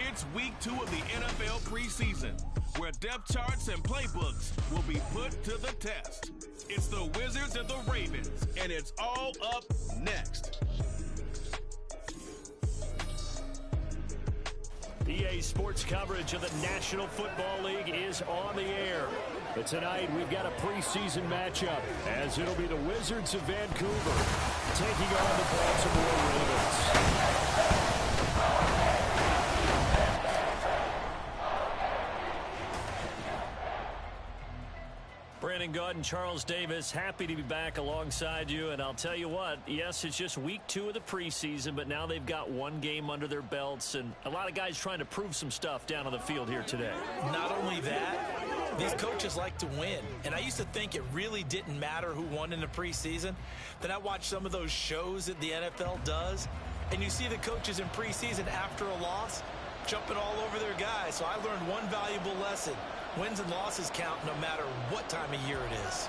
It's week 2 of the NFL preseason, where depth charts and playbooks will be put to the test. It's the Wizards and the Ravens, and it's all up next. EA Sports coverage of the National Football League is on the air. But tonight we've got a preseason matchup, as it'll be the Wizards of Vancouver taking on the Baltimore Ravens. Brandon Gaud and Charles Davis, happy to be back alongside you. And I'll tell you what, yes, it's just week 2 of the preseason, but now they've got one game under their belts, and a lot of guys trying to prove some stuff down on the field here today. Not only that, these coaches like to win. And I used to think it really didn't matter who won in the preseason. Then I watched some of those shows that the NFL does, and you see the coaches in preseason after a loss jumping all over their guys. So I learned one valuable lesson. Wins and losses count no matter what time of year it is.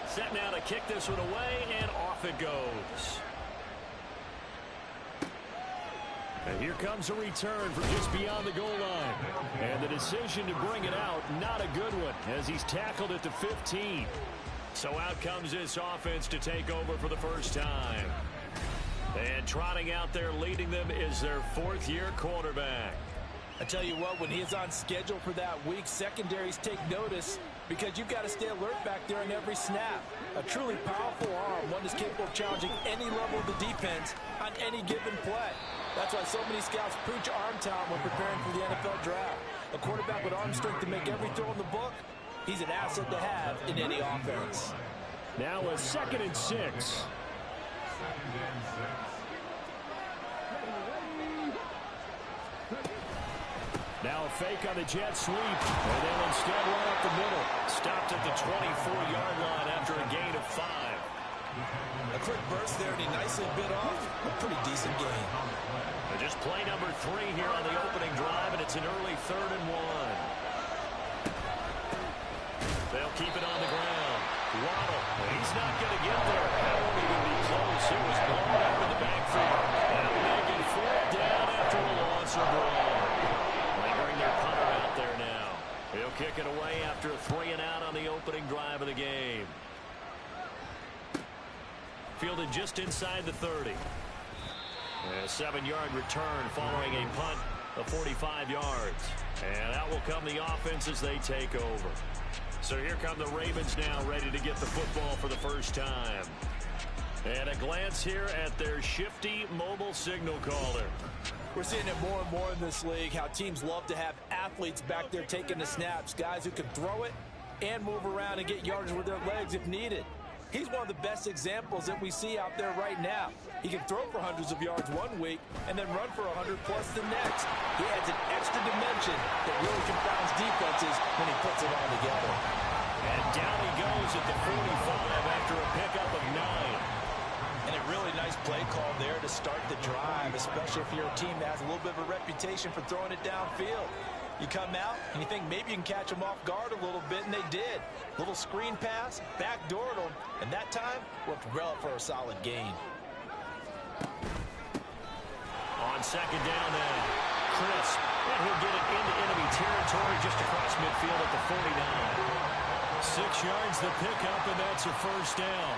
Set now to kick this one away, and off it goes. And here comes a return from just beyond the goal line. And the decision to bring it out, not a good one, as he's tackled at the 15. So out comes this offense to take over for the first time. And trotting out there leading them is their 4th-year quarterback. I tell you what, when he is on schedule for that week, secondaries take notice because you've got to stay alert back there on every snap. A truly powerful arm, one that's capable of challenging any level of the defense on any given play. That's why so many scouts preach arm talent when preparing for the NFL draft. A quarterback with arm strength to make every throw in the book, he's an asset to have in any offense. Now a 2nd and 6. Now a fake on the jet sweep, and they'll instead run up the middle. Stopped at the 24-yard line after a gain of 5. A quick burst there, and he nicely bit off a pretty decent game. And just play number 3 here on the opening drive, and it's an early 3rd and 1. They'll keep it on the ground. Waddle, he's not going to get there. It was blown up in the backfield. That'll make it 4th down after a loss of ball. They bring their punter out there now. He'll kick it away after a 3-and-out on the opening drive of the game. Fielded just inside the 30. And a 7-yard return following a punt of 45 yards. And out will come the offense as they take over. So here come the Ravens now, ready to get the football for the first time. And a glance here at their shifty mobile signal caller. We're seeing it more and more in this league, how teams love to have athletes back there taking the snaps, guys who can throw it and move around and get yardage with their legs if needed. He's one of the best examples that we see out there right now. He can throw for hundreds of yards one week and then run for 100+ the next. He adds an extra dimension that really confounds defenses when he puts it all together. And down he goes at the 45 after a pickup of 9. And a really nice play call there to start the drive, especially if you're a team that has a little bit of a reputation for throwing it downfield. You come out and you think maybe you can catch them off guard a little bit, and they did. Little screen pass, backdoored them, and that time worked well for a solid gain. On 2nd down now, Chris, and he'll get it into enemy territory just across midfield at the 49. 6 yards the pickup, and that's a 1st down.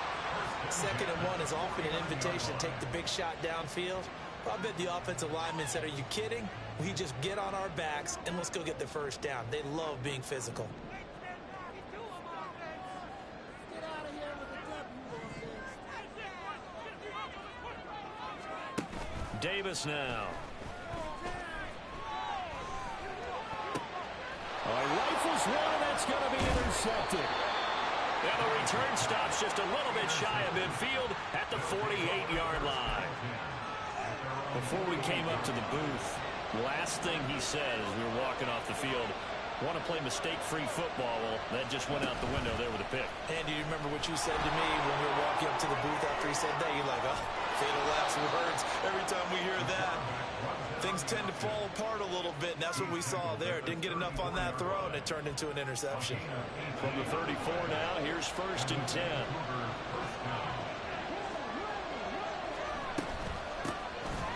2nd and 1 is often an invitation to take the big shot downfield. I bet the offensive linemen said, are you kidding? We just get on our backs and let's go get the 1st down. They love being physical. Davis now. Rifles one, and that's going to be intercepted. And the return stops just a little bit shy of midfield at the 48-yard line. Before we came up to the booth, last thing he said as we were walking off the field, want to play mistake-free football. Well, that just went out the window there with a pick. And do you remember what you said to me when we were walking up to the booth after he said that? You're like, oh, fatal last words. Every time we hear that, things tend to fall apart a little bit, and that's what we saw there. Didn't get enough on that throw, and it turned into an interception. From the 34 now, here's 1st and 10.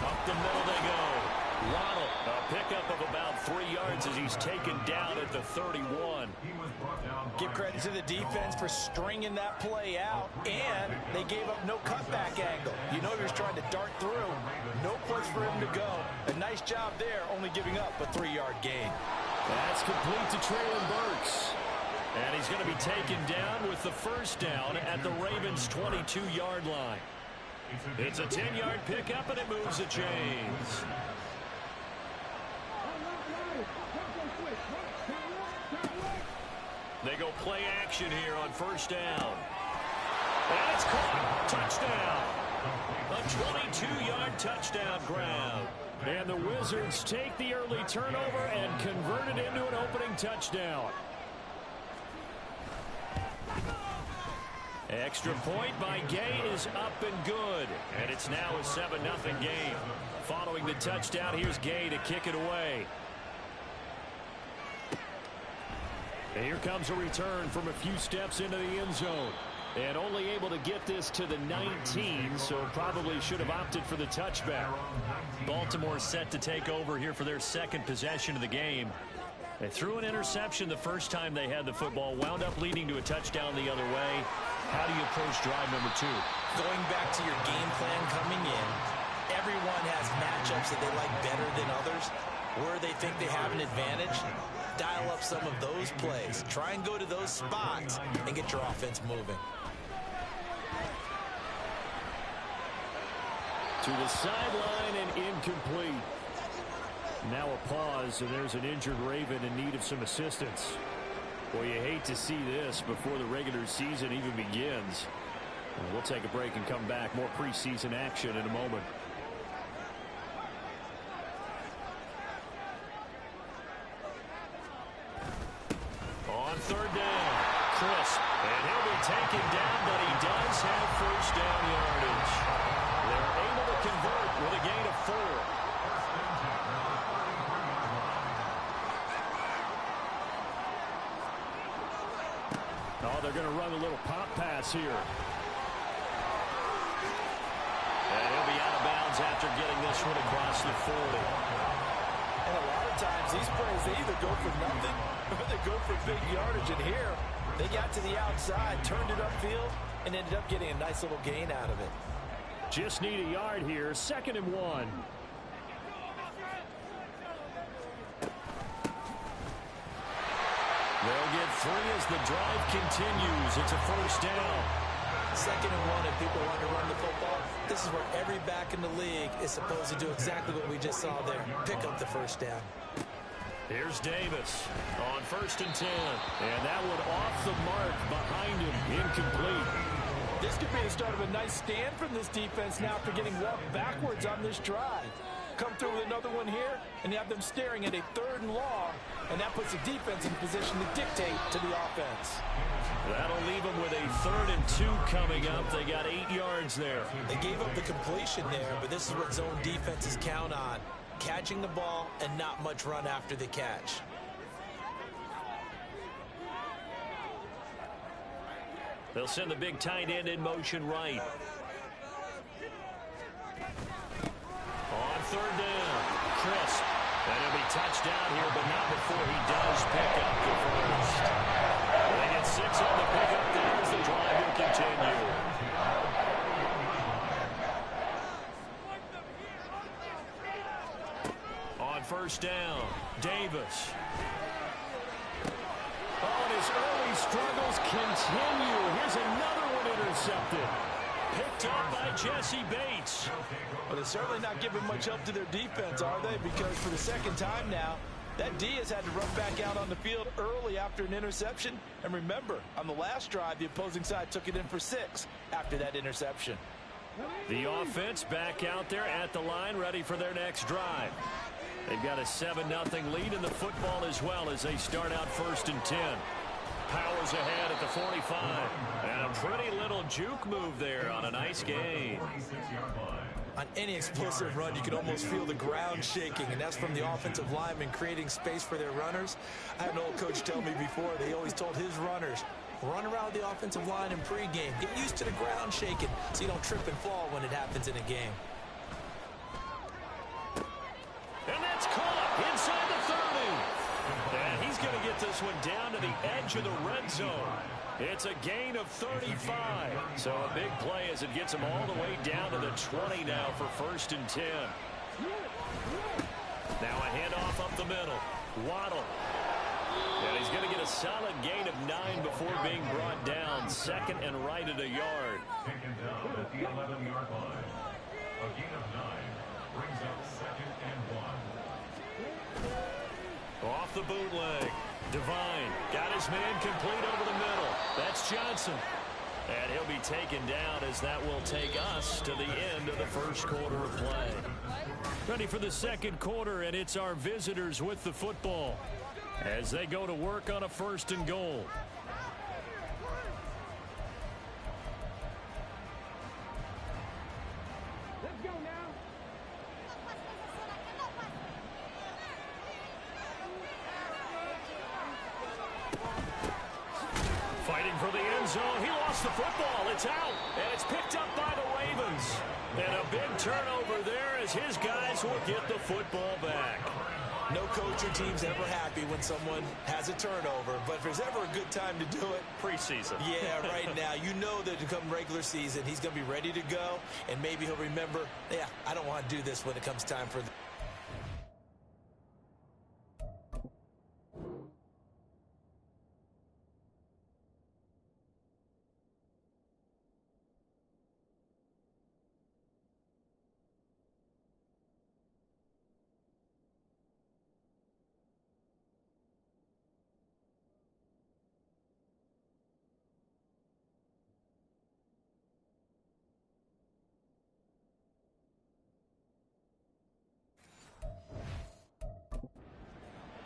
Up the middle they go. Waddle, a pickup of about 3 yards as he's taken down at the 31. Give credit to the defense for stringing that play out, and they gave up no cutback angle. You know he was trying to dart through. No place for him to go. A nice job there, only giving up a 3-yard gain. That's complete to Traylon Burks. And he's going to be taken down with the 1st down at the Ravens' 22-yard line. It's a 10-yard pickup, and it moves the chains. They go play action here on 1st down. And it's caught. Touchdown. A 22-yard touchdown grab. And the Wizards take the early turnover and convert it into an opening touchdown. Extra point by Gay is up and good. And it's now a 7-0 game. Following the touchdown, here's Gay to kick it away. And here comes a return from a few steps into the end zone. And only able to get this to the 19, so probably should have opted for the touchback. Baltimore set to take over here for their 2nd possession of the game. They threw an interception the first time they had the football, wound up leading to a touchdown the other way. How do you approach drive number 2? Going back to your game plan coming in, everyone has matchups that they like better than others, where they think they have an advantage. Dial up some of those plays. Try and go to those spots and get your offense moving. To the sideline and incomplete. Now a pause, and there's an injured Raven in need of some assistance. Well, you hate to see this before the regular season even begins. We'll take a break and come back. More preseason action in a moment. On 3rd down, Chris, and he'll be taken down, but he does have 1st down yardage. They're able to convert with a gain of 4. Oh, they're going to run a little pop pass here. And he'll be out of bounds after getting this one across the 40. And a lot of times these plays, they either go for nothing or they go for big yardage. And here, they got to the outside, turned it upfield, and ended up getting a nice little gain out of it. Just need a yard here, 2nd and 1. They'll get 3 as the drive continues. It's a 1st down. 2nd and 1, if people want to run the football, this is where every back in the league is supposed to do exactly what we just saw there. Pick up the 1st down. Here's Davis on 1st and 10. And that one off the mark behind him. Incomplete. This could be the start of a nice stand from this defense now after getting walked backwards on this drive. Come through with another one here, and you have them staring at a 3rd and long, and that puts the defense in position to dictate to the offense. That'll leave them with a 3rd and 2 coming up. They got 8 yards there. They gave up the completion there, but this is what zone defenses count on. Catching the ball and not much run after the catch. They'll send the big tight end in motion right. On 3rd down, crisp. And he'll be touched down here, but not before he does pick up the 1st. They get 6 on the pickup there as the drive will continue. On 1st down, Davis. Oh, and his early struggles continue. Here's another one intercepted. Picked up by Jesse Bates. Well, they're certainly not giving much help to their defense, are they? Because for the 2nd time now, that D has had to run back out on the field early after an interception. And remember, on the last drive, the opposing side took it in for 6 after that interception. The offense back out there at the line, ready for their next drive. They've got a 7-0 lead in the football as well as they start out 1st and 10. Powers ahead at the 45. And a pretty little juke move there on a nice gain. On any explosive run, you can almost feel the ground shaking, and that's from the offensive linemen creating space for their runners. I had an old coach tell me before, they always told his runners, run around the offensive line in pregame. Get used to the ground shaking so you don't trip and fall when it happens in a game. And that's caught inside the 30. And he's going to get this one down to the edge of the red zone. It's a gain of 35. So a big play as it gets him all the way down to the 20 now for 1st and 10. Now a handoff up the middle. Waddle. And he's going to get a solid gain of 9 before being brought down. 2nd and right at a yard. Taken down at the 11-yard line. A gain of 9 brings up 2nd and 1. Off the bootleg. Devine got his man complete over the middle. That's Johnson. And he'll be taken down as that will take us to the end of the 1st quarter of play. Ready for the 2nd quarter, and it's our visitors with the football as they go to work on a 1st and goal. Fighting for the end zone. He lost the football. It's out. And it's picked up by the Ravens. And a big turnover there as his guys will get the football back. No coach or team's ever happy when someone has a turnover, but if there's ever a good time to do it, Preseason. Yeah, right now. You know that to come regular season, he's going to be ready to go, and maybe he'll remember, yeah, I don't want to do this when it comes time for the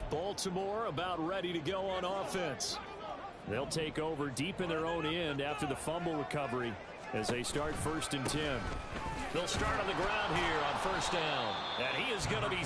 Baltimore about ready to go on offense. They'll take over deep in their own end after the fumble recovery as they start 1st and 10. They'll start on the ground here on 1st down. And he is going to be...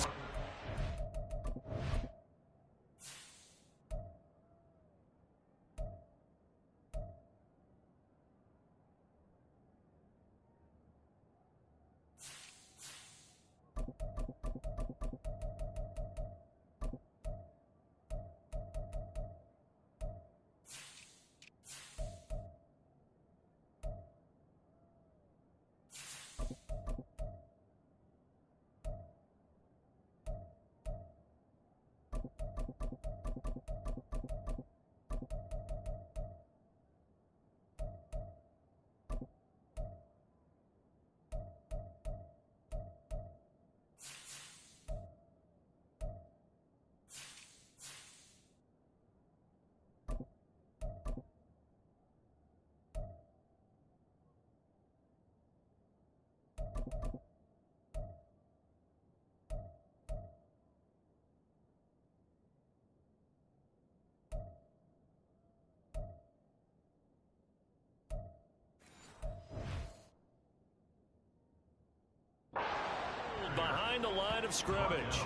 behind the line of scrimmage.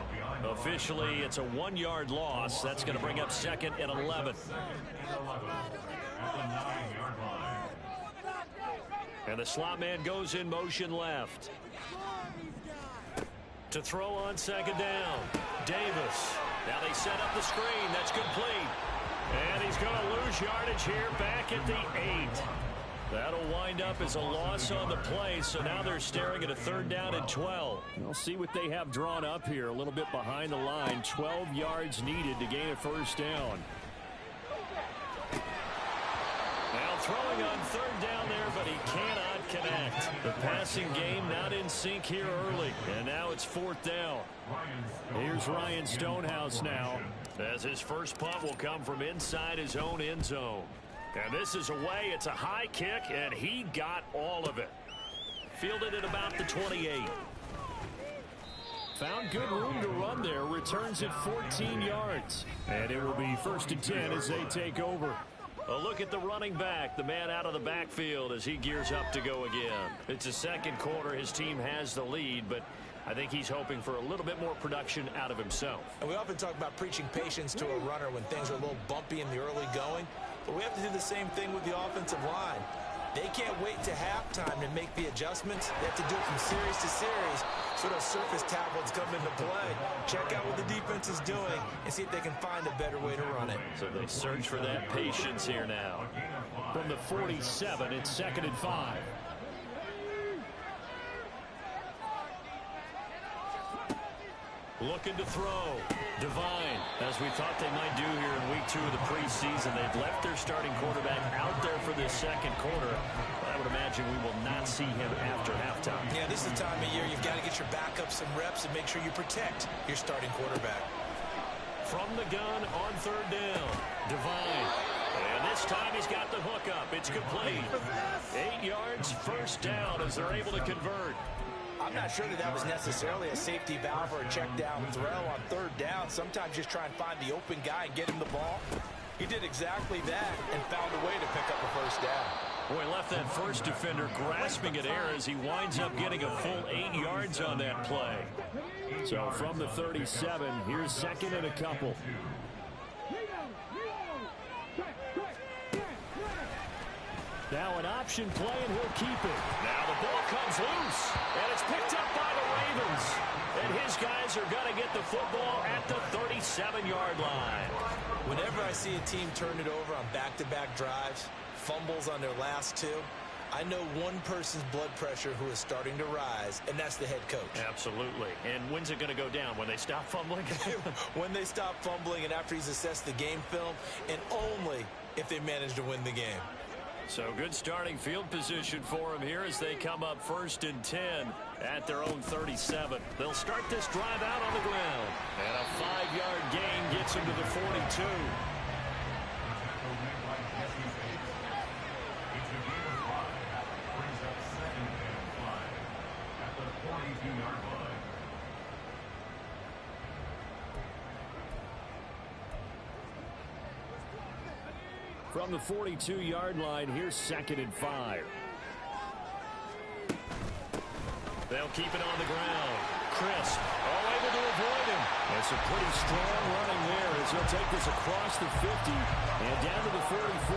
Officially, it's a 1-yard loss. That's going to bring up 2nd and 11. And the slot man goes in motion left. To throw on 2nd down. Davis. Now they set up the screen. That's complete. And he's going to lose yardage here back at the 8. That'll wind up as a loss on the play, so now they're staring at a 3rd down and 12. We'll see what they have drawn up here, a little bit behind the line. 12 yards needed to gain a 1st down. Now throwing on 3rd down there, but he cannot connect. The passing game not in sync here early, and now it's 4th down. Here's Ryan Stonehouse now, as his first punt will come from inside his own end zone. And this is away. It's a high kick, and he got all of it. Fielded at about the 28. Found good room to run there. Returns at 14 yards. And it will be 1st and 10 as they take over. A look at the running back, the man out of the backfield as he gears up to go again. It's a 2nd quarter. His team has the lead, but I think he's hoping for a little bit more production out of himself. And we often talk about preaching patience to a runner when things are a little bumpy in the early going. But we have to do the same thing with the offensive line. They can't wait to halftime to make the adjustments. They have to do it from series to series so those surface tablets come into play. Check out what the defense is doing and see if they can find a better way to run it. So they search for that patience here now. From the 47, it's 2nd and 5. Looking to throw. Divine, as we thought they might do here in week 2 of the preseason. They've left their starting quarterback out there for this 2nd quarter. But I would imagine we will not see him after halftime. Yeah, this is the time of year you've got to get your backup some reps and make sure you protect your starting quarterback. From the gun on 3rd down. Divine. And this time he's got the hook up. It's complete. 8 yards, 1st down as they're able to convert. I'm not sure that was necessarily a safety valve or a check down throw on 3rd down. Sometimes just try and find the open guy and get him the ball. He did exactly that and found a way to pick up a 1st down. Boy, left that first defender grasping at air as he winds up getting a full 8 yards on that play. So from the 37, here's 2nd and a couple. Now an option play, and he'll keep it. Now the ball comes loose, and it's picked up by the Ravens. And his guys are going to get the football at the 37-yard line. Whenever I see a team turn it over on back-to-back drives, fumbles on their last 2, I know one person's blood pressure who is starting to rise, and that's the head coach. Absolutely. And when's it going to go down? When they stop fumbling? When they stop fumbling and after he's assessed the game film, and only if they manage to win the game. So good starting field position for him here as they come up 1st and 10 at their own 37. They'll start this drive out on the ground. And a 5-yard gain gets him to the 42. From the 42-yard line, here's 2nd and 5. They'll keep it on the ground. Crisp, all able to avoid him. That's a pretty strong running there as he'll take this across the 50 and down to the 44.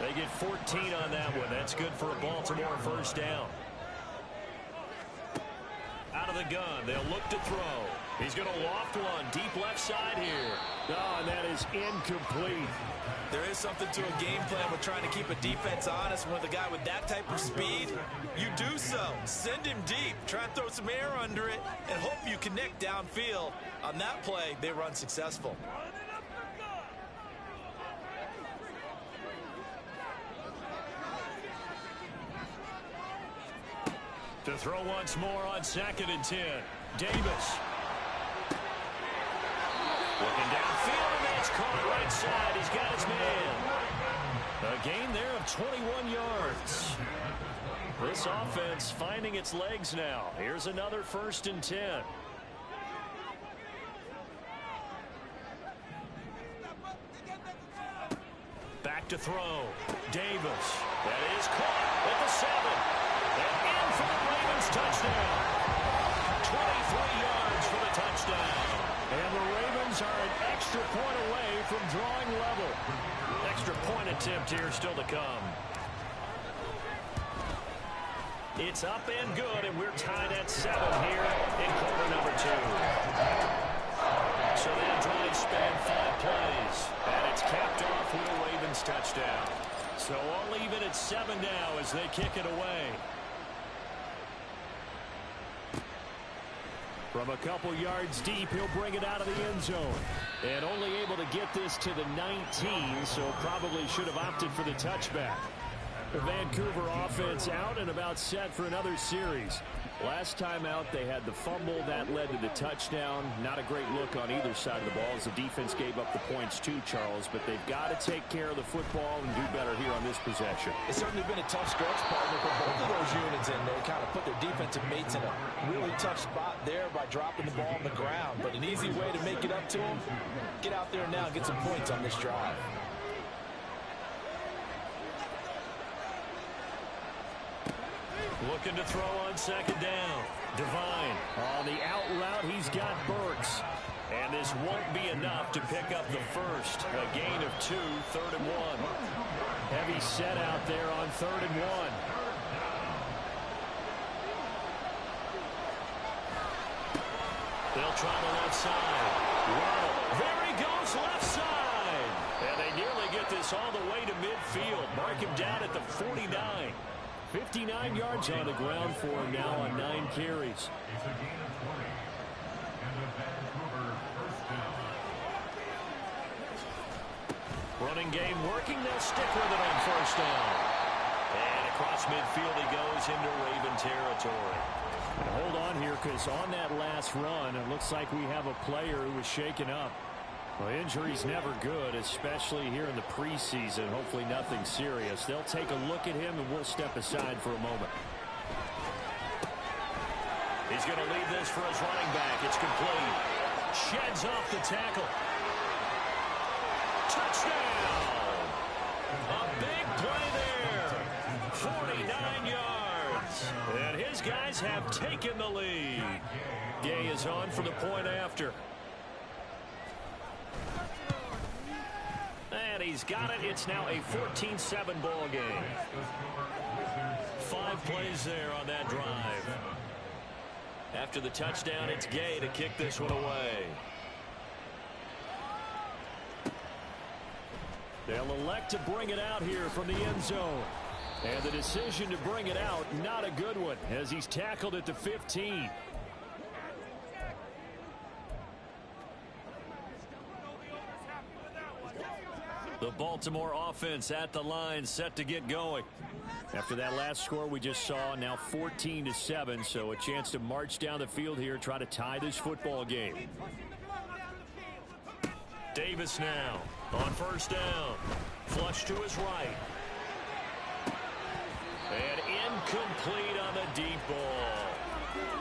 They get 14 on that one. That's good for a Baltimore 1st down. Out of the gun, they'll look to throw. He's going to loft one deep left side here. Oh, and that is incomplete. There is something to a game plan with trying to keep a defense honest. With a guy with that type of speed, you do so. Send him deep. Try and throw some air under it and hope you connect downfield. On that play, they run successful. To throw once more on 2nd and 10. Davis. Looking downfield, and that's caught right side. He's got his man. A gain there of 21 yards. This offense finding its legs now. Here's another 1st and 10. Back to throw. Davis. That is caught at the 7. And in for the Ravens touchdown. 23 yards for the touchdown. And the Ravens are an extra point away from drawing level. Extra point attempt here still to come. It's up and good, and we're tied at 7 here in quarter number 2. So that drive spanned 5 plays, and it's capped off with a Ravens touchdown. So all even at 7 now as they kick it away. From a couple yards deep, he'll bring it out of the end zone. And only able to get this to the 19, so probably should have opted for the touchback. The Vancouver offense out and about set for another series. Last time out, they had the fumble that led to the touchdown. Not a great look on either side of the ball as the defense gave up the points too, Charles. But they've got to take care of the football and do better here on this possession. It's certainly been a tough stretch, partner, for both of those units, and they kind of put their defensive mates in a really tough spot there by dropping the ball on the ground. But an easy way to make it up to them, get out there now and get some points on this drive. Looking to throw on second down. Devine on the out route. He's got Burks. And this won't be enough to pick up the first. A gain of 2, 3rd and 1. Heavy set out there on 3rd and 1. They'll try the left side. Wow. There he goes, left side. And they nearly get this all the way to midfield. Mark him down at the 49. 59 yards on the ground for him now on 9 carries. It's a gain of 20. And a Vancouver first down. Running game working. They'll stick with it on 1st down. And across midfield he goes into Raven territory. And hold on here, because on that last run, it looks like we have a player who was shaken up. Well, injury's never good, especially here in the preseason. Hopefully nothing serious. They'll take a look at him, and we'll step aside for a moment. He's going to leave this for his running back. It's complete. Sheds off the tackle. Touchdown! A big play there. 49 yards. And his guys have taken the lead. Gay is on for the point after. And he's got it. It's now a 14-7 ball game. 5 plays there on that drive. After the touchdown, it's Gay to kick this one away. They'll elect to bring it out here from the end zone. And the decision to bring it out, not a good one, as he's tackled at the 15. The Baltimore offense at the line, set to get going. After that last score we just saw, now 14-7, so a chance to march down the field here, try to tie this football game. Davis now on 1st down. Flush to his right. And incomplete on the deep ball.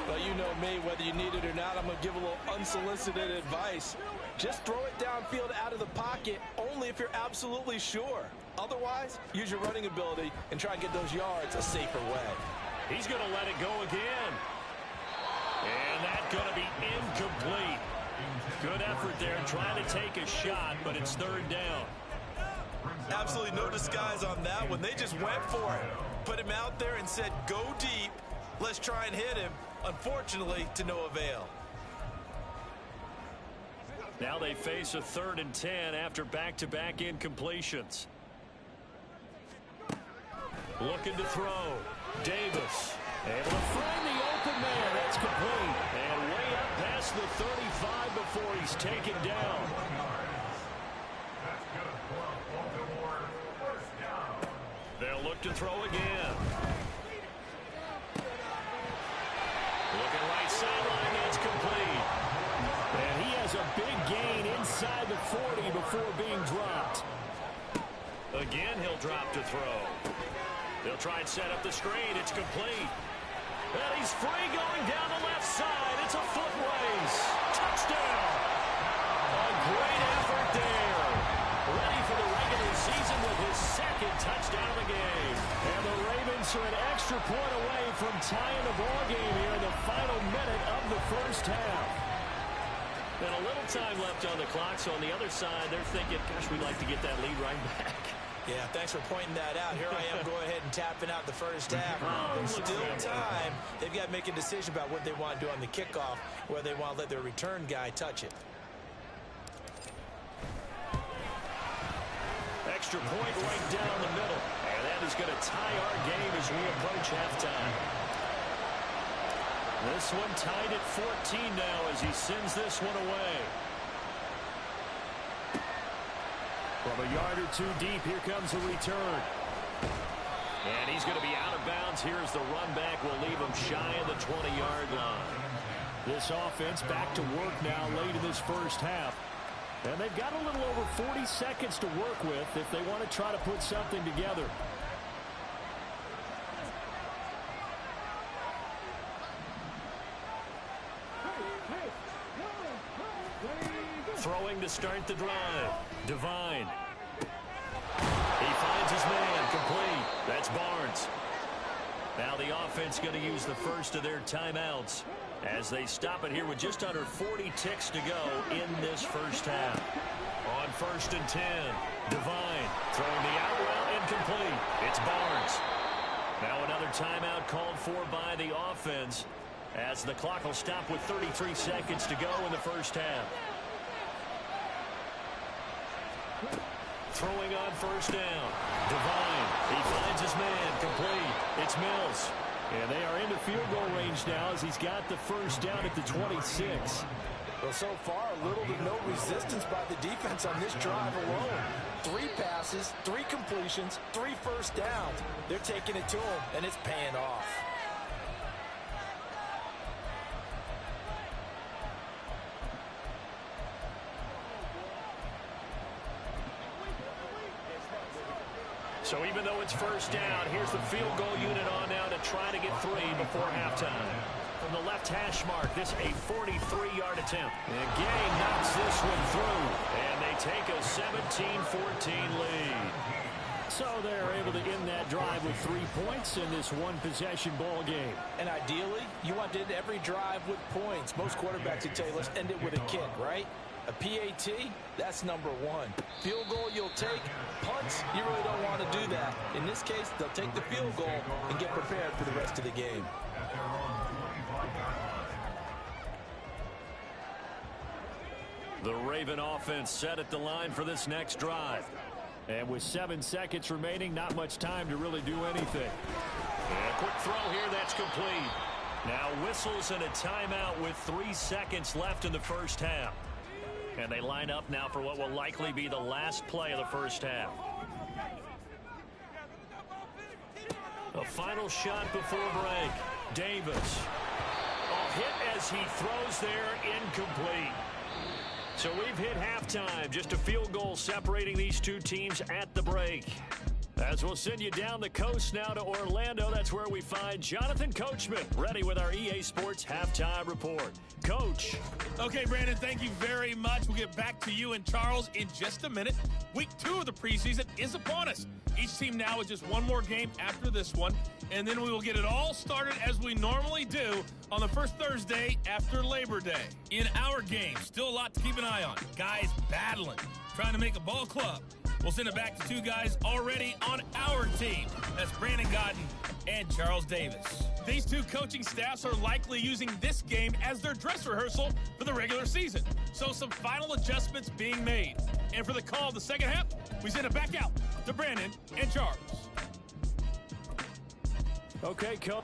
Well, you know me, whether you need it or not, I'm going to give a little unsolicited advice. Just throw it downfield out of the pocket only if you're absolutely sure. Otherwise, use your running ability and try and get those yards a safer way. He's going to let it go again. And that's going to be incomplete. Good effort there trying to take a shot, but it's 3rd down. Absolutely no disguise on that one. They just went for it. Put him out there and said, go deep. Let's try and hit him. Unfortunately, to no avail. Now they face a 3rd and 10 after back-to-back incompletions. Looking to throw. Davis able to find the open man. That's complete. And way up past the 35 before he's taken down. They'll look to throw again. Looking right sideline. That's complete. And he has a big gain inside the 40 before being dropped. Again, he'll drop to throw. They'll try and set up the screen. It's complete. And he's free going down the left side. It's a foot race. Touchdown. A great effort there. Ready for the regular season with his 2nd touchdown of the game. And the Ravens are an extra extra point away from tying the ball game here in the final minute of the first half. And a little time left on the clock, so on the other side, they're thinking, gosh, we'd like to get that lead right back. Yeah, thanks for pointing that out. Here I am going ahead and tapping out the first half. There's still time. They've got to make a decision about what they want to do on the kickoff, whether they want to let their return guy touch it. Extra point right down the middle. And that is going to tie our game as we approach halftime. This one tied at 14 now as he sends this one away. From a yard or two deep, here comes a return. And he's going to be out of bounds. Here's the run back. Will leave him shy of the 20-yard line. This offense back to work now late in this first half. And they've got a little over 40 seconds to work with if they want to try to put something together. Throwing to start the drive. Devine. He finds his man. Complete. That's Barnes. Now the offense going to use the first of their timeouts as they stop it here with just under 40 ticks to go in this first half. On 1st and 10. Devine throwing the out route incomplete. It's Barnes. Now another timeout called for by the offense as the clock will stop with 33 seconds to go in the first half. Throwing on 1st down. Devine. He finds his man. Complete. It's Mills. And they are into field goal range now as he's got the 1st down at the 26. Well, so far, little to no resistance by the defense on this drive alone. 3 passes, 3 completions, 3 first downs. They're taking it to him, and it's paying off. So even though it's 1st down, here's the field goal unit on now to try to get 3 before halftime. From the left hash mark, this a 43-yard attempt. And Gay knocks this one through, and they take a 17-14 lead. So they're able to end that drive with 3 points in this one-possession ball game. And ideally, you want to end every drive with points. Most quarterbacks would tell you, let's end it with a kick, right? A PAT, that's number 1. Field goal you'll take. Punts, you really don't want to do that. In this case, they'll take the field goal and get prepared for the rest of the game. The Raven offense set at the line for this next drive. And with 7 seconds remaining, not much time to really do anything. And a quick throw here, that's complete. Now whistles and a timeout with 3 seconds left in the first half. And they line up now for what will likely be the last play of the first half. A final shot before break. Davis. A hit as he throws there, incomplete. So we've hit halftime. Just a field goal separating these two teams at the break. As we'll send you down the coast now to Orlando, that's where we find Jonathan Coachman, ready with our EA Sports Halftime Report. Coach. Okay, Brandon, thank you very much. We'll get back to you and Charles in just a minute. Week 2 of the preseason is upon us. Each team now with just one more game after this one, and then we will get it all started as we normally do on the first Thursday after Labor Day. In our game, still a lot to keep an eye on. Guys battling, trying to make a ball club. We'll send it back to 2 guys already on our team. That's Brandon Godden and Charles Davis. These 2 coaching staffs are likely using this game as their dress rehearsal for the regular season. So some final adjustments being made. And for the call of the second half, we send it back out to Brandon and Charles. Okay, Coach.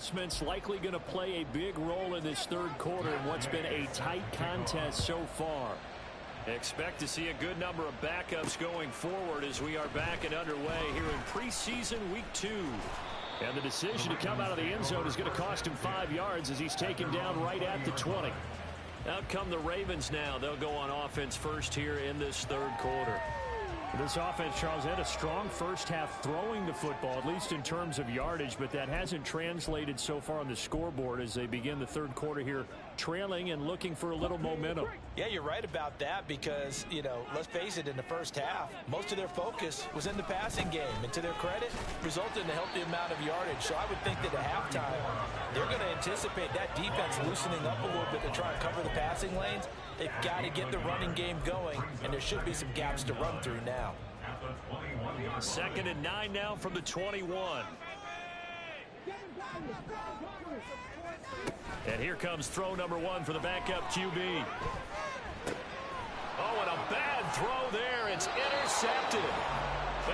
adjustments likely going to play a big role in this third quarter in what's been a tight contest so far. Expect to see a good number of backups going forward as we are back and underway here in preseason week 2. And the decision to come out of the end zone is going to cost him 5 yards as he's taken down right at the 20. Out come the Ravens now. They'll go on offense first here in this third quarter. This offense, Charles, had a strong first half throwing the football, at least in terms of yardage, but that hasn't translated so far on the scoreboard as they begin the third quarter here trailing and looking for a little momentum. Yeah, you're right about that because, you know, let's face it, in the first half, most of their focus was in the passing game. And to their credit, resulted in a healthy amount of yardage. So I would think that at halftime, they're going to anticipate that defense loosening up a little bit to try and cover the passing lanes. They've got to get the running game going, and there should be some gaps to run through now. 2nd and 9 now from the 21. And here comes throw number 1 for the backup QB. Oh, and a bad throw there. It's intercepted.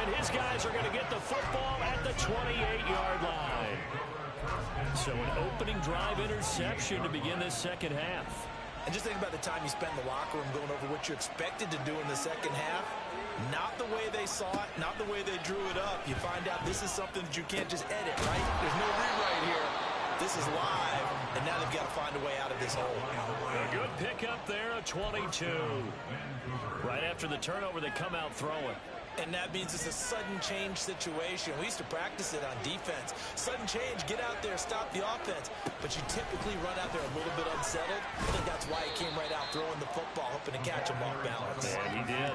And his guys are going to get the football at the 28-yard line. So an opening drive interception to begin this second half. And just think about the time you spent in the locker room going over what you expected to do in the second half. Not the way they saw it, not the way they drew it up. You find out this is something that you can't just edit, right? There's no rewrite here. This is live, and now they've got to find a way out of this hole. A good pickup there, a 22. Right after the turnover, they come out throwing. And that means it's a sudden change situation. We used to practice it on defense. Sudden change, get out there, stop the offense. But you typically run out there a little bit unsettled. I think that's why he came right out throwing the football, hoping to catch him off balance. And he did.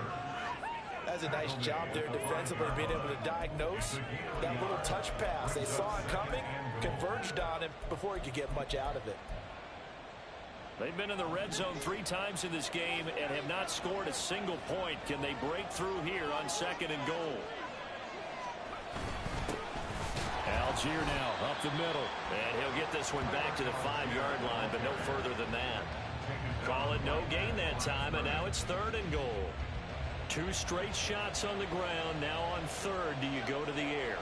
That's a nice job there defensively, being able to diagnose that little touch pass. They saw it coming, converged on him before he could get much out of it. They've been in the red zone 3 times in this game and have not scored a single point. Can they break through here on 2nd and goal? Algier now up the middle. And he'll get this one back to the 5-yard line, but no further than that. Call it no gain that time, and now it's 3rd and goal. 2 straight shots on the ground. Now on 3rd, do you go to the air?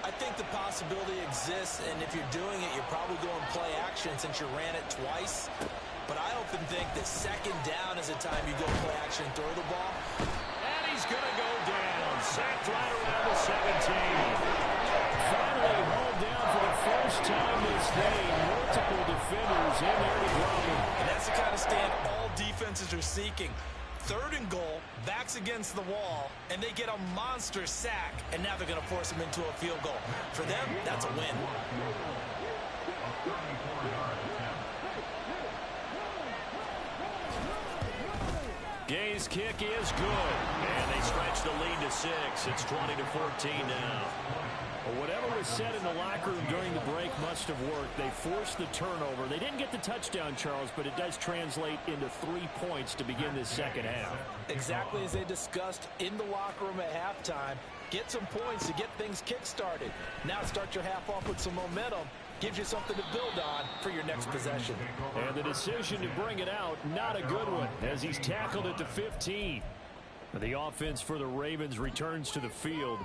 I think the possibility exists, and if you're doing it, you're probably going play action since you ran it twice. But I often think that 2nd down is the time you go play action and throw the ball. And he's going to go down. Sacked right around the 17. Finally hauled down for the first time this day. Multiple defenders in there to grab him. And that's the kind of stand all defenses are seeking. 3rd and goal, backs against the wall, and they get a monster sack, and now they're going to force him into a field goal. For them, that's a win. Gay's kick is good, and they stretch the lead to 6. It's 20-14 now. Well, whatever was said in the locker room during the break must have worked. They forced the turnover. They didn't get the touchdown, Charles, but it does translate into 3 points to begin this second half. Exactly as they discussed in the locker room at halftime. Get some points to get things kick-started. Now start your half off with some momentum. Gives you something to build on for your next possession. And the decision to bring it out, not a good one, as he's tackled at the 15. The offense for the Ravens returns to the field.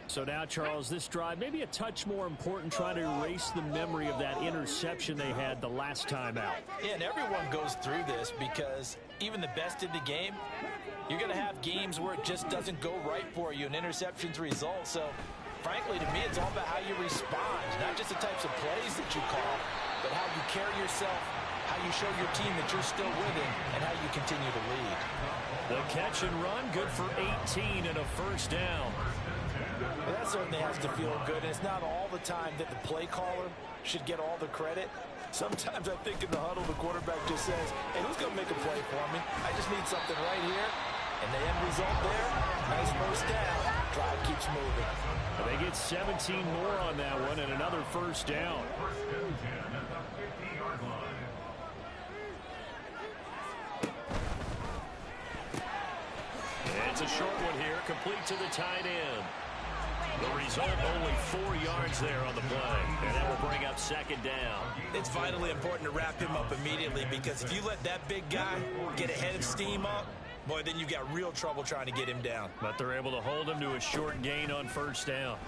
So now, Charles, this drive maybe a touch more important, trying to erase the memory of that interception they had the last time out. Yeah, and everyone goes through this because even the best in the game, you're going to have games where it just doesn't go right for you and interceptions result. So, frankly, to me, it's all about how you respond, not just the types of plays that you call, but how you carry yourself, how you show your team that you're still winning, and how you continue to lead. The catch and run, good for 18 and a first down. Well, that certainly has to feel good, and it's not all the time that the play caller should get all the credit. Sometimes I think in the huddle, the quarterback just says, hey, who's going to make a play for me? I just need something right here. And the end result there, nice first down. Drive keeps moving. And they get 17 more on that one and another first down. It's a short one here, complete to the tight end. The result, only 4 yards there on the play, and that will bring up 2nd down. It's vitally important to wrap him up immediately because if you let that big guy get a head of steam up, boy, then you've got real trouble trying to get him down. But they're able to hold him to a short gain on first down.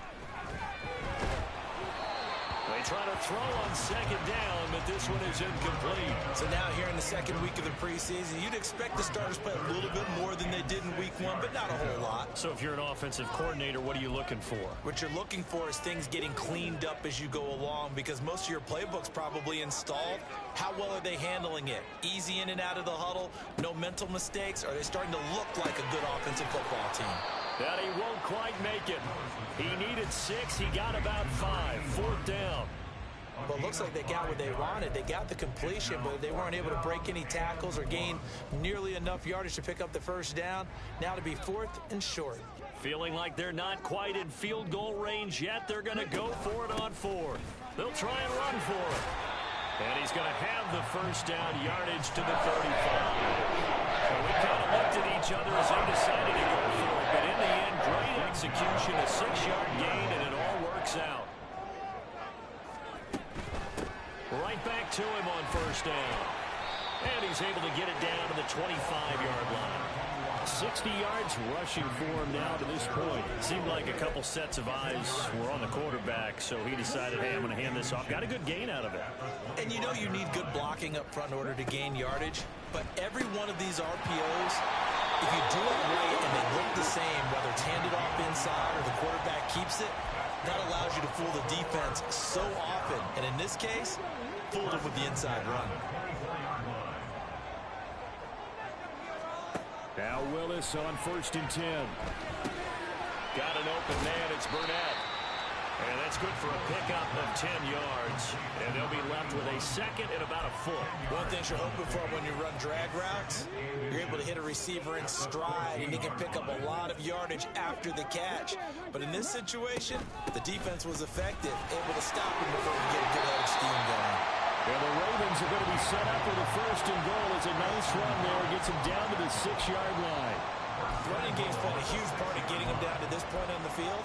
They They'll try to throw on second down, but this one is incomplete. So now here in the second week of the preseason, you'd expect the starters play a little bit more than they did in week one, but not a whole lot. So if you're an offensive coordinator, what are you looking for? What you're looking for is things getting cleaned up as you go along, because most of your playbook's probably installed. How well are they handling it? Easy in and out of the huddle, no mental mistakes? Are they starting to look like a good offensive football team? That he won't quite make it. He needed 6. He got about 5. 4th down. Well, it looks like they got what they wanted. They got the completion, but they weren't able to break any tackles or gain nearly enough yardage to pick up the first down. Now to be 4th and short. Feeling like they're not quite in field goal range yet. They're going to go for it on 4th. They'll try and run for it. And he's going to have the first down yardage to the 35. So we kind of looked at each other as they decided to go for it. But in the end, great execution, a 6-yard gain, and it all works out. Right back to him on first down. And he's able to get it down to the 25-yard line. 60 yards rushing for him now to this point. Seemed like a couple sets of eyes were on the quarterback, so he decided, hey, I'm going to hand this off. Got a good gain out of it. And you know you need good blocking up front in order to gain yardage, but every one of these RPOs, if you do it right and they look the same, whether it's handed off inside or the quarterback keeps it, that allows you to fool the defense so often. And in this case, fooled them with the inside run. Now Willis on 1st and 10. Got an open man. It's Burnett. And that's good for a pickup of 10 yards. And they'll be left with a second and about a foot. One of the things you're hoping for when you run drag routes, you're able to hit a receiver in stride, and he can pick up a lot of yardage after the catch. But in this situation, the defense was effective, able to stop him before we get a good head of steam going. And the Ravens are going to be set up for the 1st and goal. It's a nice run there. Gets him down to the 6-yard line. The running game's playing a huge part in getting him down to this point on the field.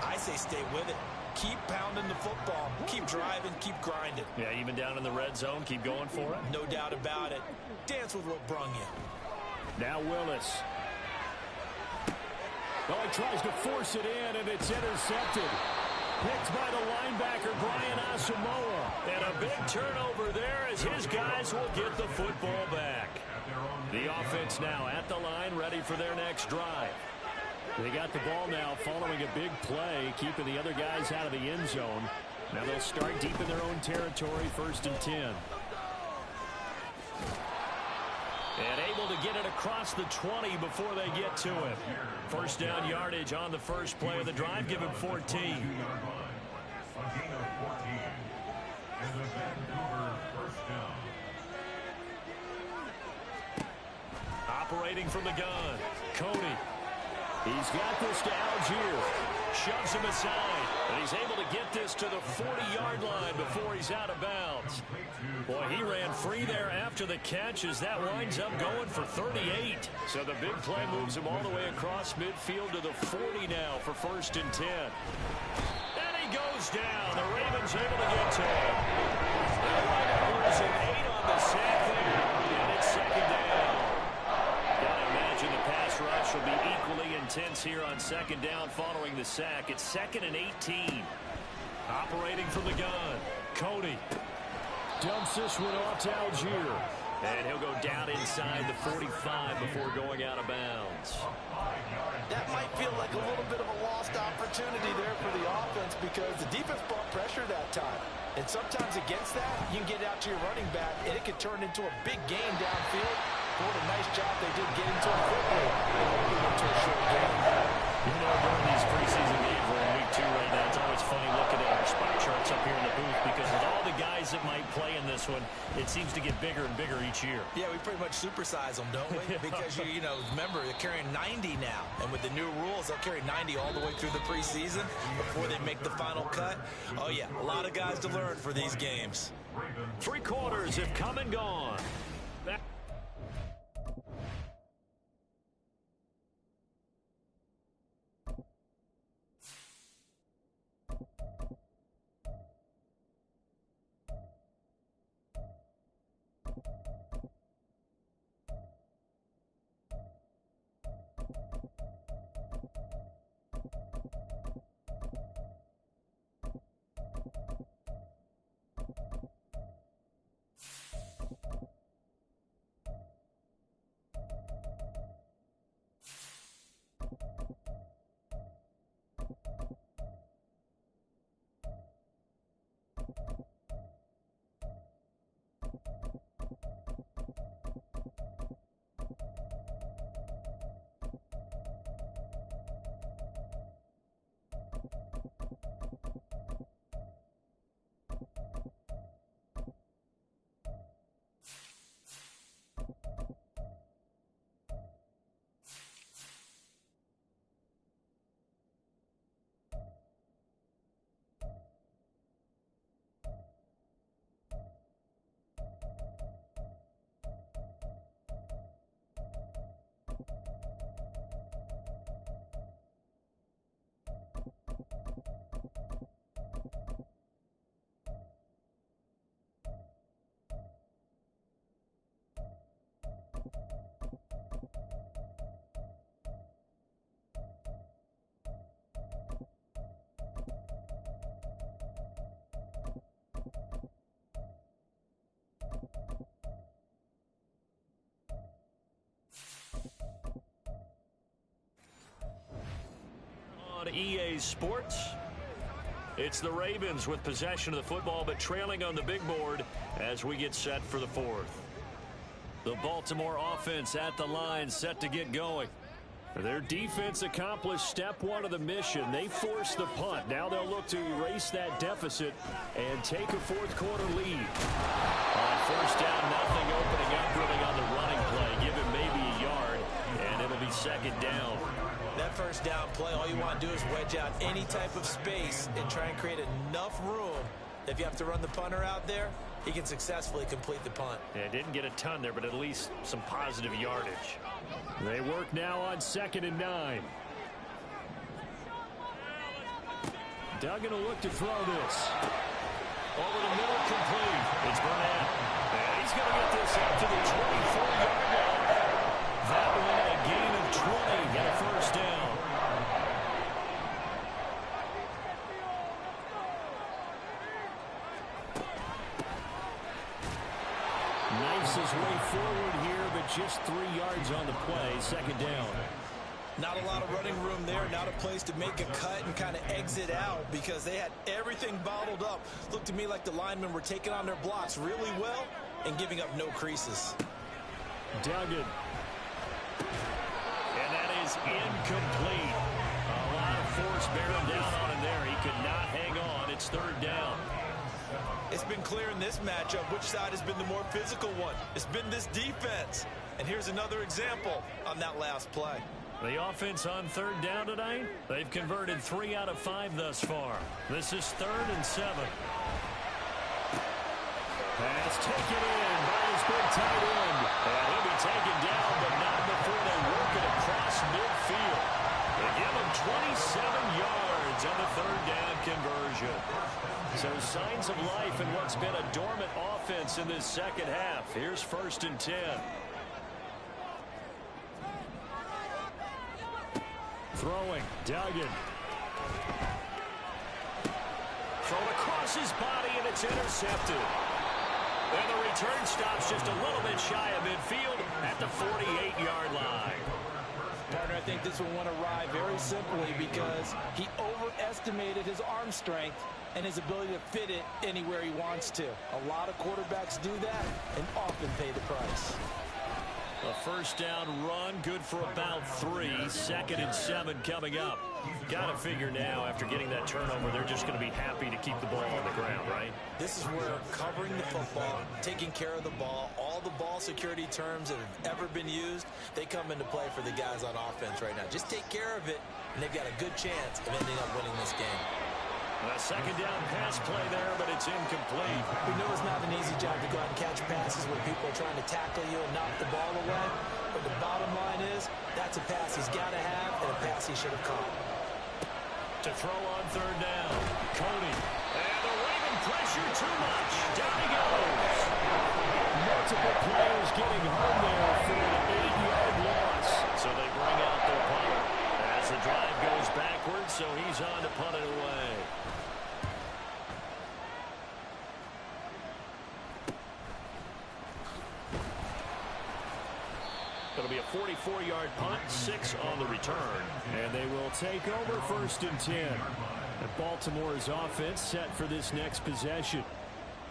I say stay with it. Keep pounding the football. Keep driving. Keep grinding. Yeah, even down in the red zone, keep going for it. No doubt about it. Dance with what brung you. Now Willis. Oh, he tries to force it in, and it's intercepted. Picked by the linebacker, Brian Asamoah. And a big turnover there as his guys will get the football back. The offense now at the line, ready for their next drive. They got the ball now following a big play, keeping the other guys out of the end zone. Now they'll start deep in their own territory, 1st and 10. And able to get it across the 20 before they get to him. First down yardage on the first play of the drive. Give him 14. A gain of 14. And the Vancouver first down. Operating from the gun, Cody. He's got this to Algier. Shoves him aside. And he's able to get this to the 40-yard line before he's out of bounds. Boy, he ran free there after the catch as that winds up going for 38. So the big play moves him all the way across midfield to the 40 now for 1st and 10. And he goes down. The Ravens able to get to him. They're right up losing 8 on the sack there. And it's 2nd down. Gotta imagine the pass rush will be equally intense here on 2nd down following the sack. It's 2nd and 18. Operating from the gun, Cody. Dumps this one off to Algier. And he'll go down inside the 45 before going out of bounds. That might feel like a little bit of a lost opportunity there for the offense because the defense brought pressure that time. And sometimes against that, you can get out to your running back, and it could turn into a big gain downfield. What a nice job they did getting to him quickly. And holding him to a short gain. You know, during these preseason games, we're in week 2 right now, it's always funny looking at our spot charts up here in the booth because with all the guys that might play in this one, it seems to get bigger and bigger each year. Yeah, we pretty much supersize them, don't we? Because, you know, remember, they're carrying 90 now. And with the new rules, they'll carry 90 all the way through the preseason before they make the final cut. Oh, yeah, a lot of guys to learn for these games. 3 quarters have come and gone. EA Sports. It's the Ravens with possession of the football, but trailing on the big board as we get set for the fourth. The Baltimore offense at the line, set to get going. Their defense accomplished step one of the mission. They forced the punt. Now they'll look to erase that deficit and take a fourth-quarter lead. On first down, nothing, opening up really on the running play. Give him maybe a yard, and it'll be second down. That first down play, all you want to do is wedge out any type of space and try and create enough room. If you have to run the punter out there, he can successfully complete the punt. Yeah, didn't get a ton there, but at least some positive yardage. They work now on 2nd and 9. Duggan will look to throw this. Over the middle, complete. It's Burnett. And he's going to get this up to the 24-yard line. That one a gain of 20 and a first down. Knifes his way forward here, but just 3 yards on the play. Second down. Not a lot of running room there. Not a place to make a cut and kind of exit out because they had everything bottled up. Looked to me like the linemen were taking on their blocks really well and giving up no creases. Duggan. And that is incomplete. A lot of force bearing down on him there. He could not hang on. It's third down. It's been clear in this matchup which side has been the more physical one. It's been this defense. And here's another example on that last play. The offense on third down tonight, they've converted 3 out of 5 thus far. This is 3rd and 7. Pass taken in by his big tight end. And he'll be taken down, but not before they work it across midfield. They give him 27 yards on the third down conversion. So signs of life in what's been a dormant offense in this second half. Here's 1st and 10. Throwing, Duggan. Thrown across his body, and it's intercepted. And the return stops just a little bit shy of midfield at the 48-yard line. Partner, I think this one went awry very simply because he overestimated his arm strength and his ability to fit it anywhere he wants to. A lot of quarterbacks do that and often pay the price. A first down run, good for about 3. 2nd and 7 coming up. Got to figure now, after getting that turnover, they're just going to be happy to keep the ball on the ground, right? This is where covering the football, taking care of the ball, all the ball security terms that have ever been used, they come into play for the guys on offense right now. Just take care of it, and they've got a good chance of ending up winning this game. A second down pass play there, but it's incomplete. We know it's not an easy job to go out and catch passes where people are trying to tackle you and knock the ball away. But the bottom line is, that's a pass he's got to have and a pass he should have caught. To throw on third down, Cody. And the Raven pressure too much. Down he goes. Multiple players getting home there for an 8-yard loss. So they bring out their punter as the drive goes backwards, so he's on to punt it away. It'll be a 44-yard punt, 6 on the return. And they will take over 1st and 10. And Baltimore's offense set for this next possession.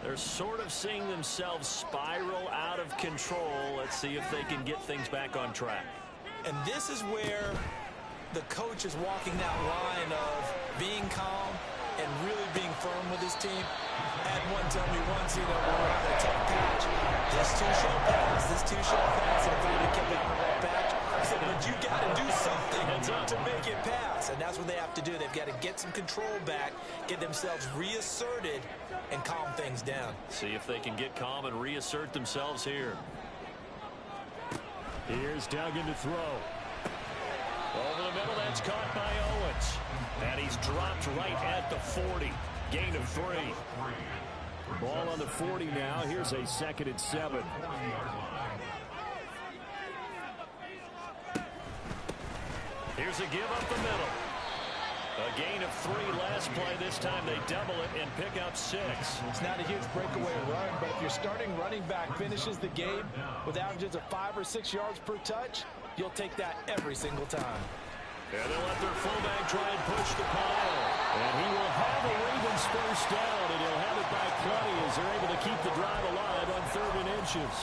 They're sort of seeing themselves spiral out of control. Let's see if they can get things back on track. And this is where the coach is walking that line of being calm and really being firm with his team. Had one tell me once, we're having a tough patch. This two shall pass. This two shall pass. And if we would have kept having a rough patch, I said, but you got to do something to make it pass. And that's what they have to do. They've got to get some control back, get themselves reasserted, and calm things down. See if they can get calm and reassert themselves here. Here's Duggan to throw. Over the middle, that's caught by Owens. And he's dropped right at the 40. Gain of 3. Ball on the 40 now. Here's a 2nd and 7. Here's a give up the middle. A gain of 3 last play. This time they double it and pick up 6. It's not a huge breakaway run, but if your starting running back finishes the game with averages of 5 or 6 yards per touch, you'll take that every single time. And they'll let their fullback try and push the pile. And he will have a Ravens first down, and he'll have it by plenty as they're able to keep the drive alive on 3rd and inches.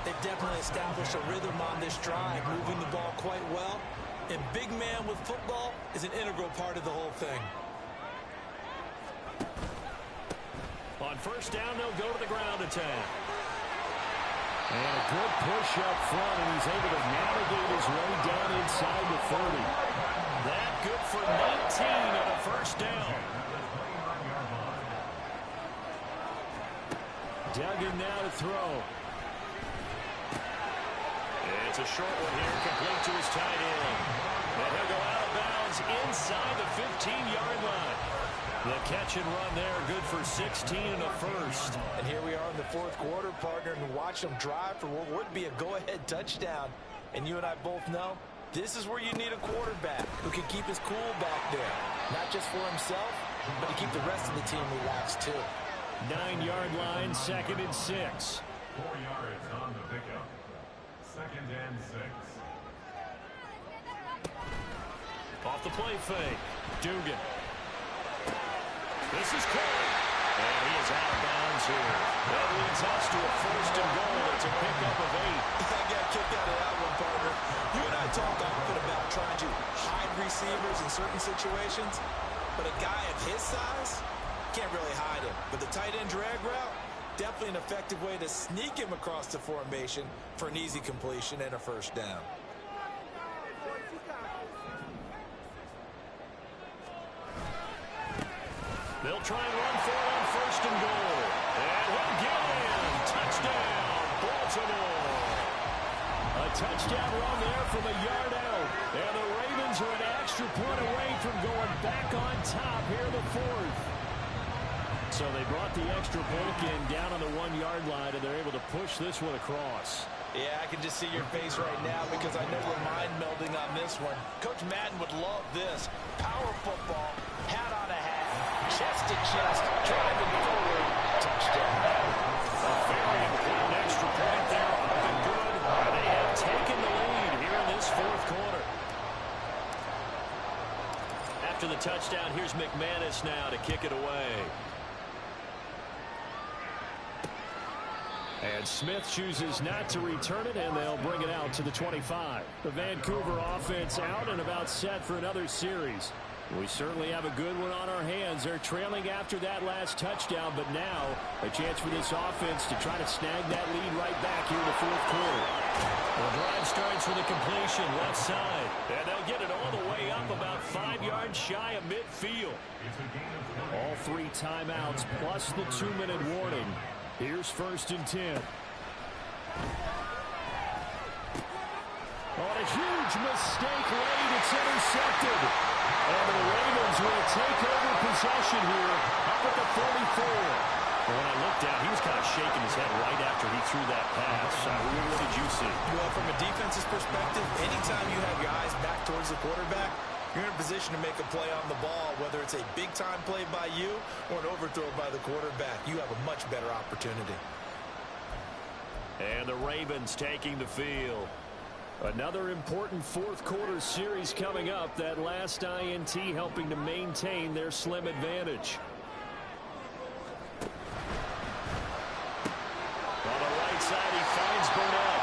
They've definitely established a rhythm on this drive, moving the ball quite well. And big man with football is an integral part of the whole thing. On first down, they'll go to the ground attack. And a good push up front, and he's able to navigate his way down inside the 30. That good for 19 and a first down. Duggan now to throw. It's a short one here, complete to his tight end. And he'll go out of bounds inside the 15-yard line. The catch and run there, good for 16 and a first. And here we are in the 4th quarter, partner, and watch them drive for what would be a go-ahead touchdown. And you and I both know this is where you need a quarterback who can keep his cool back there. Not just for himself, but to keep the rest of the team relaxed too. 9-yard line, 2nd and 6. 4 yards on the pickup. 2nd and 6. Off the play fake. Dugan. This is Cole. And he is out of bounds here. That leads us to a 1st and goal. It's a pickup of 8. I got kicked out of that one, partner. You and I talk often about trying to hide receivers in certain situations, but a guy of his size can't really hide him. But the tight end drag route, definitely an effective way to sneak him across the formation for an easy completion and a first down. They'll try and run for it on 1st and goal. And he'll get in. Touchdown, Baltimore. A touchdown run there from a yard out. And the Ravens are an extra point away from going back on top here in the 4th. So they brought the extra point in down on the 1-yard line, and they're able to push this one across. Yeah, I can just see your face right now because I know we're mind melding on this one. Coach Madden would love this. Power football, hat on a hat, chest to chest, driving forward, touchdown. A very important extra point there, up and good. They have taken the lead here in this 4th quarter. After the touchdown, here's McManus now to kick it away. And Smith chooses not to return it, and they'll bring it out to the 25. The Vancouver offense out and about set for another series. We certainly have a good one on our hands. They're trailing after that last touchdown, but now a chance for this offense to try to snag that lead right back here in the 4th quarter. The drive starts with a completion left side, and they'll get it all the way up about 5 yards shy of midfield. All 3 timeouts plus the 2-minute warning. Here's 1st and 10. On a huge mistake late, it's intercepted. And the Ravens will take over possession here up at the 44. When I looked down, he was kind of shaking his head right after he threw that pass. What did you see? Well, from a defense's perspective, anytime you have your eyes back towards the quarterback, you're in a position to make a play on the ball, whether it's a big-time play by you or an overthrow by the quarterback. You have a much better opportunity. And the Ravens taking the field. Another important fourth-quarter series coming up. That last INT helping to maintain their slim advantage. On the right side, he finds Burnett.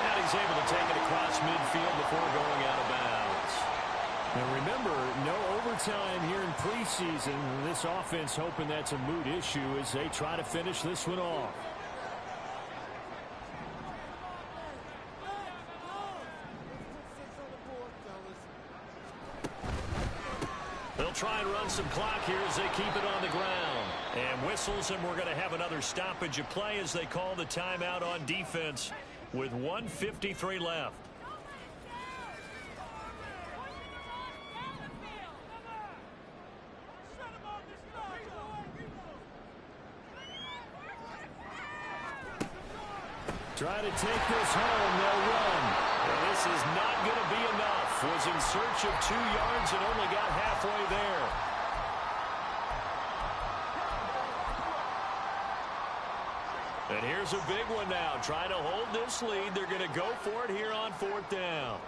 And he's able to take it across midfield before going out of bounds. And remember, no overtime here in preseason. This offense hoping that's a moot issue as they try to finish this one off. They'll try and run some clock here as they keep it on the ground. And whistles, and we're going to have another stoppage of play as they call the timeout on defense with 1:53 left. Try to take this home, they'll run. And this is not going to be enough. Was in search of 2 yards and only got halfway there. And here's a big one now. Trying to hold this lead. They're going to go for it here on 4th down.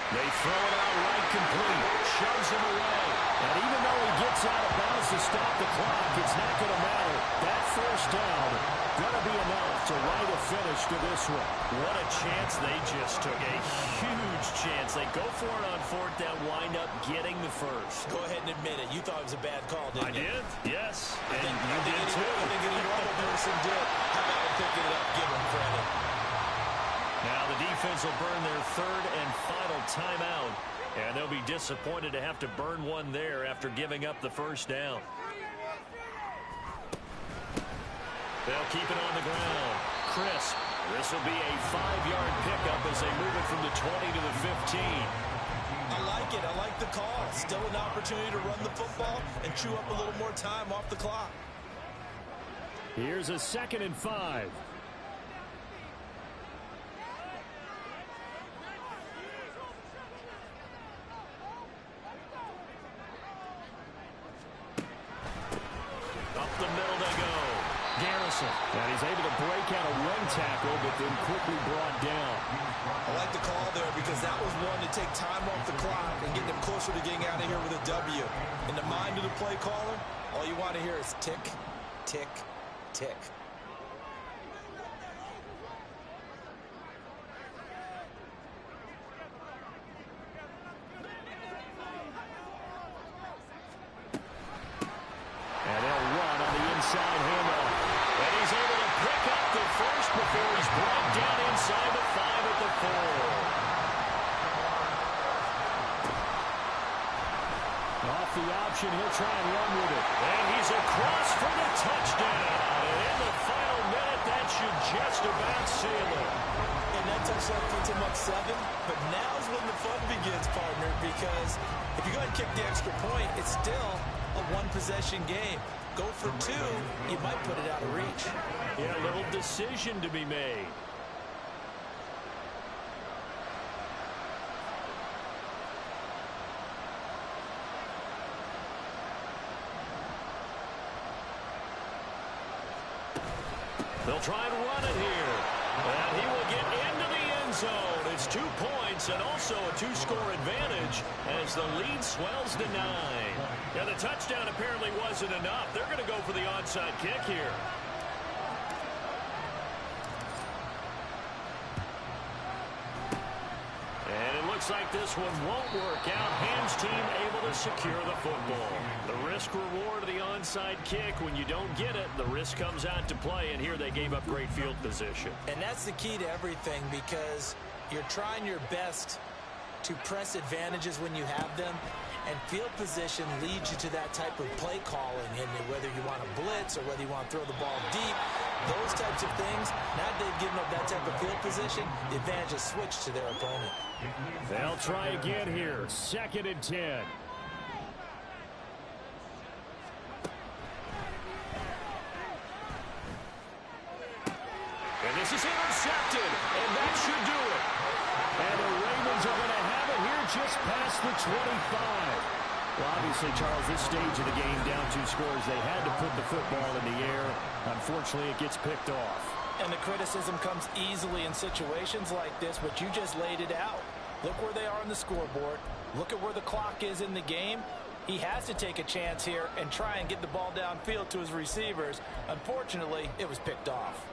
They throw it out right complete. Shoves him away. And even though he gets out of bounds to stop the clock, it's not going to matter. That 1st down going to be enough to write a finish to this one. What a chance they just took. A huge chance. They go for it on 4th down, wind up getting the first. Go ahead and admit it. You thought it was a bad call, didn't you? I did, yes. I think you did too. I think any normal person did. How about him picking it up? Give him credit. Now the defense will burn their 3rd and final timeout. And they'll be disappointed to have to burn one there after giving up the 1st down. They'll keep it on the ground. Crisp. This will be a 5-yard pickup as they move it from the 20 to the 15. I like it. I like the call. Still an opportunity to run the football and chew up a little more time off the clock. Here's a 2nd and 5. Up the middle they go. Garrison. And he's able to break out a run tackle, but then quickly brought down. I like the call there because that was one to take time off the clock and get them closer to getting out of here with a W. In the mind of the play caller, all you want to hear is tick, tick, tick. And they'll run on the inside handoff. And he's able to pick up the first before he's brought down inside the 5 at the 4. Off the option, he'll try and run with it. And he's across for the touchdown. And in the final minute, that should just about seal it. And that touchdown puts him up 7. But now's when the fun begins, partner, because if you go ahead and kick the extra point, it's still a 1-possession game. Go for 2, you might put it out of reach. Yeah, a little decision to be made. They'll try and run it here. And he will get into the end zone. It's 2 points and also a 2-score advantage as the lead swells to 9. And the touchdown apparently wasn't enough. They're going to go for the onside kick here. And it looks like this one won't work out. Ham's team able to secure the football. The risk-reward of the onside kick, when you don't get it, the risk comes out to play, and here they gave up great field position. And that's the key to everything because you're trying your best to press advantages when you have them, and field position leads you to that type of play calling, and whether you want to blitz or whether you want to throw the ball deep, those types of things, now that they've given up that type of field position, the advantage is switched to their opponent. They'll try again here. 2nd and 10. And this is intercepted, and that should do it. And the Ravens are going to have have it here just past the 25. Well, obviously, Charles, this stage of the game, down 2 scores, they had to put the football in the air. Unfortunately, it gets picked off. And the criticism comes easily in situations like this, but you just laid it out. Look where they are on the scoreboard. Look at where the clock is in the game. He has to take a chance here and try and get the ball downfield to his receivers. Unfortunately, it was picked off.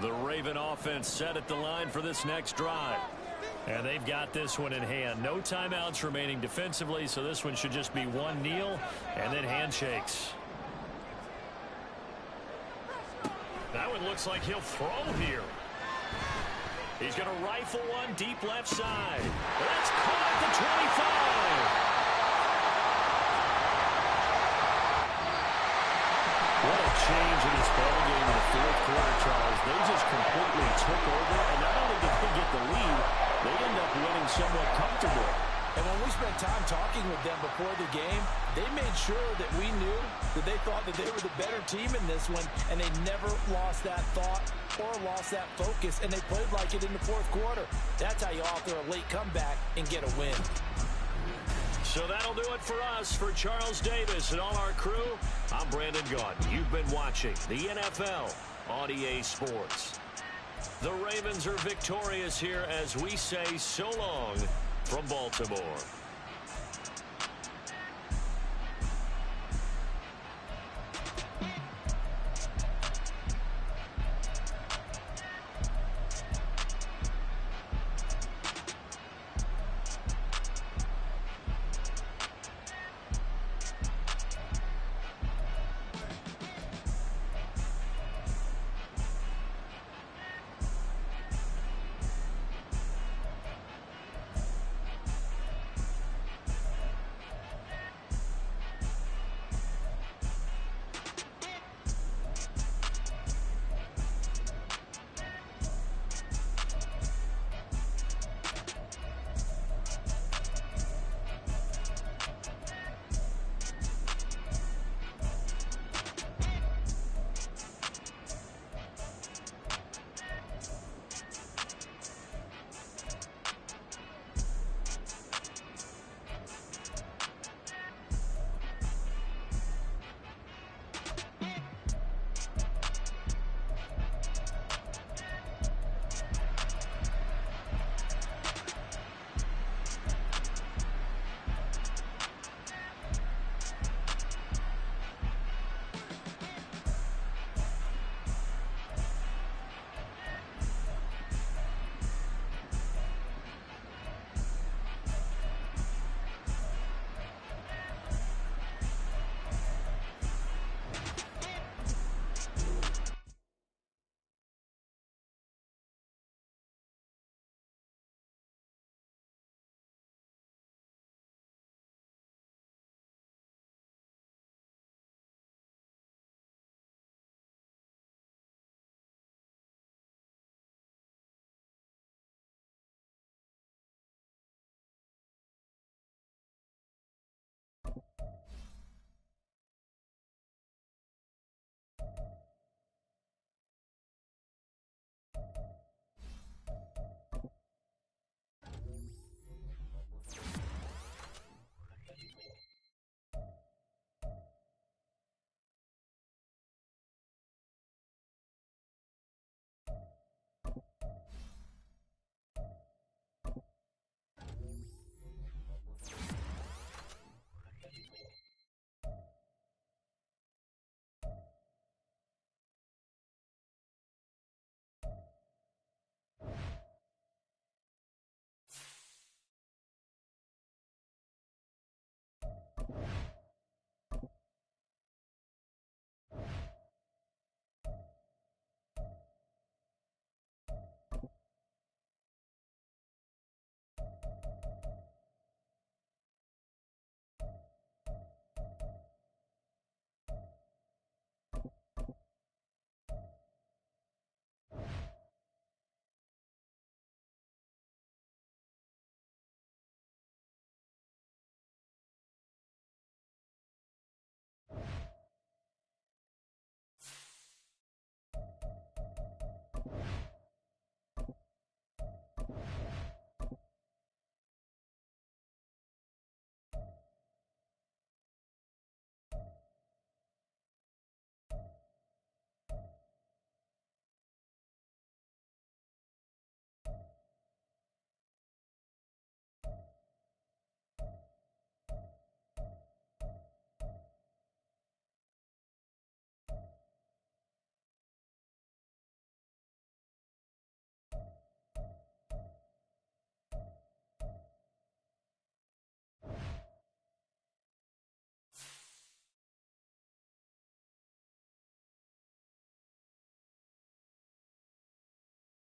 The Raven offense set at the line for this next drive. And they've got this one in hand. No timeouts remaining defensively, so this one should just be one kneel and then handshakes. That one looks like he'll throw here. He's going to rifle one deep left side. That's caught at the 25. What a change in this ball game in the 4th quarter, Charles. They just completely took over, and not only did they get the lead, they end up winning somewhat comfortably. And when we spent time talking with them before the game, they made sure that we knew that they thought that they were the better team in this one, and they never lost that thought or lost that focus, and they played like it in the 4th quarter. That's how you author a late comeback and get a win. So that'll do it for us. For Charles Davis and all our crew, I'm Brandon Gaudin. You've been watching the NFL on EA Sports. The Ravens are victorious here as we say so long from Baltimore.